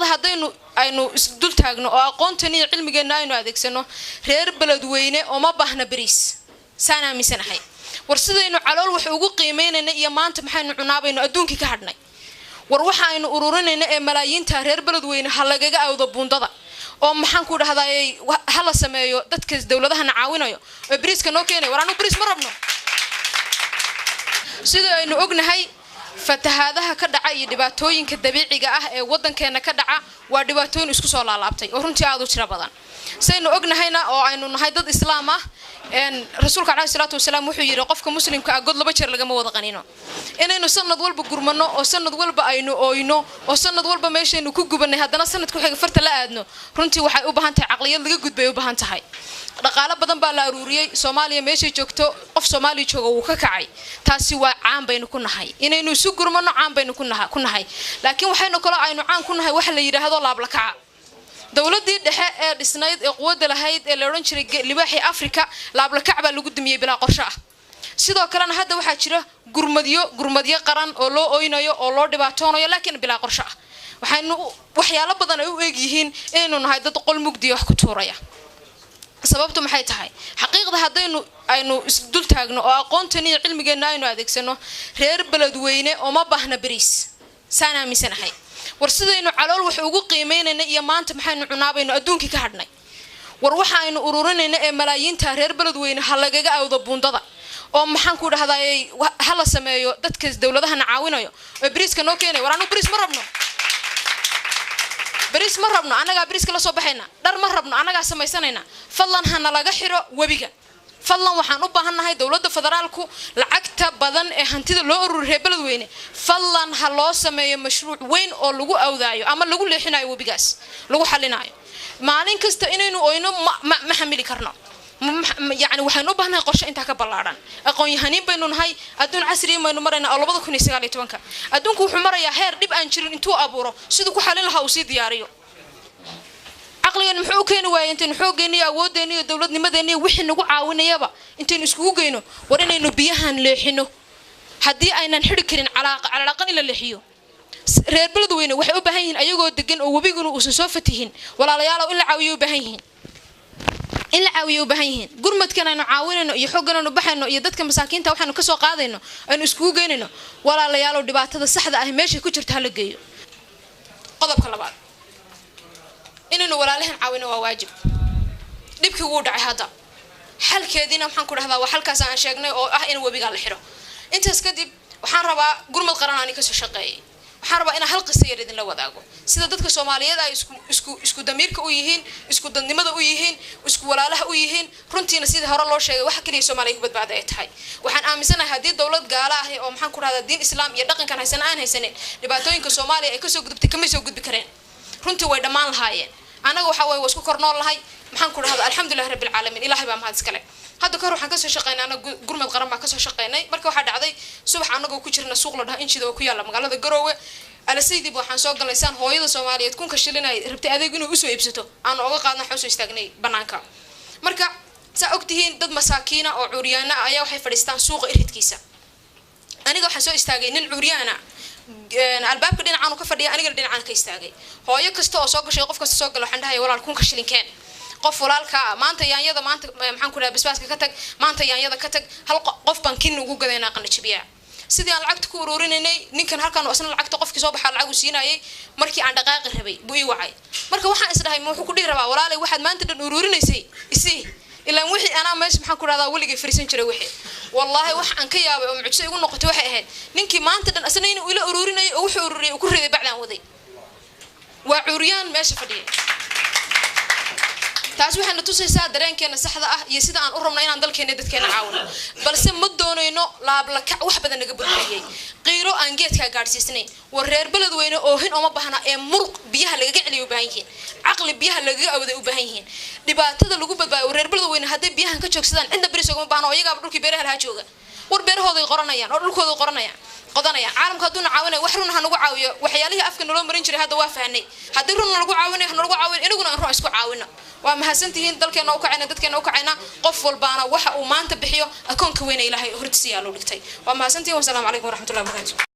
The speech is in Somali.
xaqiiqda hadaynu aynu dul taagno oo aqoontan iyo cilmigeena aynu adeegsano reer beledweyne oo ma baahna bariis saana misanahay war sidaynu calool wax ugu qiimeynayna iyo maanta maxaynu cunaabayno adduunka ka hadhnay war waxa aynu ururinayna ee malaayiinta reer beledweyne hal lagaga awdo buundada oo maxaan ku dhahdaayay hala sameeyo dadka dawladaha caawinayo oo bariiska noo keenay war aanu bariis ma rabno sida aynu ognahay fatahaadaha ka dhaca iyo dhibaatooyinka dabiiciga ah ee wadankeena ka dhaca waa dhibaatooyin isku soo laalaabtay oo runtii aad u jira badan saynu ognahayna oo aynu nahay dad islaam ah rasuulka Kallaahi salaatu wasalaam wuxuu yiri qofka muslimka ah god laba jeer laga ma wada qaniino inaynu sanad walba gurmano oo sanad walba aynu ooyno oo sanad walba meeshaynu ku gubanay haddana sanadku xiga farta la aadno runtii waxay u baahan tahay aqliyad laga gudbay u baahan tahay dhaqaale badan baa la aruuriyay Soomaaliya meeshay joogto qof Soomaali jooga uu ka kacay taasi waa caan baynu ku nahay inaynu isu gurmano caan baynu ku nahay laakiin waxaynu kala aynu caan ku nahay wax la yiraahdo laab la kaca dawladii dhexe ee dhisnayd ee quwadda lahayd ee la oran jiray libaaxi Afrika laab la kaca baa lagu dumiyay bilaa qorshe ah sidoo kalena hadda waxa jira gurmadyo qaran oo loo ooynayo oo loo dhibaatoonayo laakiin bilaa qorshe ah waxaynu waxyaalo badan ay u eegyihiin inaynu nahay dad qol mugdi wax ku tuuraya sababtu maxay tahay xaqiiqda hadaynu aynu dul taagno oo aqoontan iyo cilmigeena aynu adeegsano reer beledweyne oo ma baahna bariis saana misanahay war sidaynu calool wax ugu qiimeynayna iyo maanta maxaynu cunaabayno adduunka ka hadhnay war waxa aynu ururinayna ee malaayiinta reer beledweyne hal lagaga awdo buundada oo maxaan ku dhahdaayay hala sameeyo dadka dawladaha caawinayo oo bariiska noo keenay war aanu bariis ma rabno bariis ma rabno anaga bariiska la soo baxayna dhar ma rabno anaga samaysanayna fadlan hana laga xiro wabiga fadlan waxaan u baahanahay dawladda federaalku lacagta badan ee hantida loo ururiyo beledweyne fadlan ha loo sameeyo mashruuc weyn oo lagu awdaayo ama lagu leexinayo wabigaas lagu xalinayo maalin kasta inaynu oyno ma xamili karno يعني waxaan u baahnahay qorshe inta ka balaaran aqoon yahanin baynu nahay adduun casri baynu marayna 2019 adduunku wuxuu marayaa heer dib aan jirin intuu abuuro sidoo ku xalin lahaa uu si diyaariyo aqligan muxuu keenay waayay intaan xoogeeniyo awoodeeniyo dawladnimadeeniyo wixii nagu caawinayaba intaan isku geyno war inaynu biyahan leexino hadii aynan xiri karin calaqan ila leexiyo reer beledweyne waxay u baahan yihiin ayagoo degan oo wabiguna uu soo fatihin walaalayaal in la caawiyo u baahan yihiin in la caawiyo u baahan yihiin gurmadkan aynu caawinayno iyo xoogganaynu baxayno iyo dadka masaakiinta waxaanu ka soo qaadayno aynu isku geynayno walaalayaal dhibaatada saxda ah meesha ku jirta la geeyo qodobka labaad inaynu walaalahan caawino waa waajib dibkii uu dhacay hadda xalkeedina waxaan ku dhahdaa waa halkaas aan sheegnay oo ah in wabiga la xiro intaas kadib waxaan rabaa gurmad qaran aan ka soo shaqeeyay waxaan rabaa in hal qisay idin la wadaago sida dadka Soomaaliyeed ay isku damiirka u yihiin isku dadnimada u yihiin isku walaalaha u yihiin runtiina sida hore loo sheegay waxa kaliya Soomaaliyeed ku badbaada ay tahay waxaan aaminsanahay hadii dawlad gaala ah oo maxaan ku raada diin islaam iyo dhaqankan aan haysanin dhibaatooyinka Soomaaliya ay ka soo gudubtay kama soo gudbi kareen runtii way dhamaan lahaayeen anaga waxa way isku kornool lahay maxaan ku raada alxamdulillah rabbil alamin ilaahay baa mahad iskale hadda ka hor waxaan ka soo shaqeynay anaga gurmad qaran baa ka soo shaqeynay marka waxa dhacday subax anaga ku jirna suuq la dhaha injida oo ku yaala magaalada Garowe ala sayidii waxaan soo galaysaan hooyada Soomaaliyeed kun ka shilinay rabtay adeeg inuu u soo iibsato aan uga qaadna xusoo istaagnay banaanka marka sa ogtihiin dad masaakiina oo cuuriyana ayaa waxay fadhiistaan suuqa iridkiisa aniga waxaan soo istaagay nin cuuriyana albaabka dhinacaan ka fadhiya aniga dhinacaan ka istaagay hooyo kasta oo soo gashay qof kasta soo gal waxaan dhahay walaal kun ka shilinkeen qof walaalka maanta yaanyada maanta maxaan ku raad basbaaska ka tag maanta yaanyada ka tag hal qof baan kin ugu gadeynaa qanajibiya sidii aan lacagta ku ururinay ninkan halkan oo asna lacagta qofkii soo baxay lacag u siinayay markii aan dhaqaaqi rabay buu ii wacay marka waxaan is dhahay wuxuu ku dhiirabaa walaalay waxaad maanta dhan ururinaysay isii ilaa wixii ana meesh maxaan ku raadaa waliga fariisan jiray wixii wallahi wax aan ka yaabay oo mucjisa igu noqotay waxay ahayd ninkii maanta dhan asna inuu ila ururinay oo wuxuu ururiyay ku riday bacdan waday waa cuuriyaan meesha fadhiyay taas waxaan tusaysaa dareenkeena saxda ah iyo sida aan u rabnay inaan dalkeena dadkeena caawino balse ma doonayno laab la kac wax badan naga burburiyay qiiro aan geedka gaarsiisnay war reer beledweyne oo hin uma bahna ee muruq biyaha laga celiyo baahan yihiin aqli biyaha laga awday u baahan yihiin dhibaatada lagu badbaayo reer beledweyne haday biyahan ka joogsadaan inta bariis uga baahna oo iyaga dhulkii beeraha laha jooga war beerahooda qoranayaan oo dhulkooda qoranayaan qodanayaan caalamka haduu caawinay wax run ha nagu caawiyo waxyaalihi afka nolo marin jiray hadda waa fahnay hadii run nagu caawinay ha nagu caawin inaguna aan run isku caawino waa mahadsantihiin dalkeena u kacayna dadkeena u kacayna qof walbaana waxa uu maanta bixiyo akoonka weyn Ilaahay hortiisa loo dhigtay waa mahadsantihiin wa salaamu alaykum wa rahmatullahi wa barakatuh